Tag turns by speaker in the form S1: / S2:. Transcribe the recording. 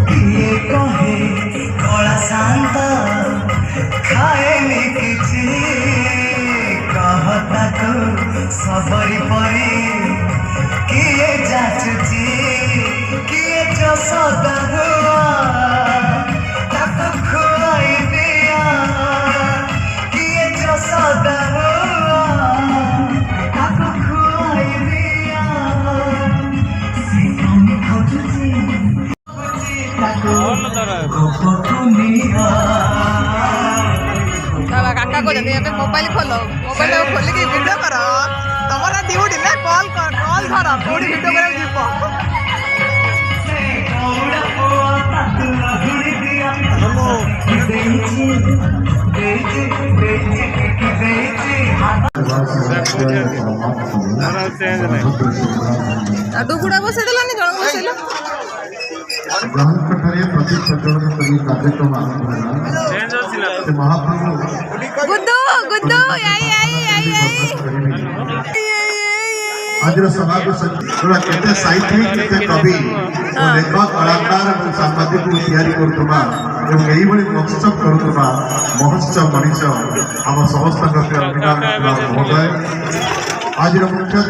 S1: किए कहे कला शांत खाए किसी कहता तू सबरी परी किए जाचुची किए जो सदरुआ ताको खुआई दिया किए जो सदरुआ ताको खुआई दिया सिकमी खोजुची
S2: काका को जब मोबाइल खोलो मोबाइल खोल के वीडियो करो तुम्हारा ड्यूटी ना कॉल धर कोड़ी वीडियो करे जीव डुगुड़ा बसई देलानी जण बसैलो
S3: ग्रहणकठारे प्रति प्रज्वलन करी कार्यक्रम आरंभ होला से महाप्रभु
S2: गुड्डू गुड्डू आई
S3: आज सभा को जोड़ा केते साहित्यिक केते कवि लेखक कलाकार और सांबादिक को तैयारी करतबा एवं एही भली महोत्सव करतबा महोत्सव मनीष हम समस्त अभिनंदन महोदय आज मुख्य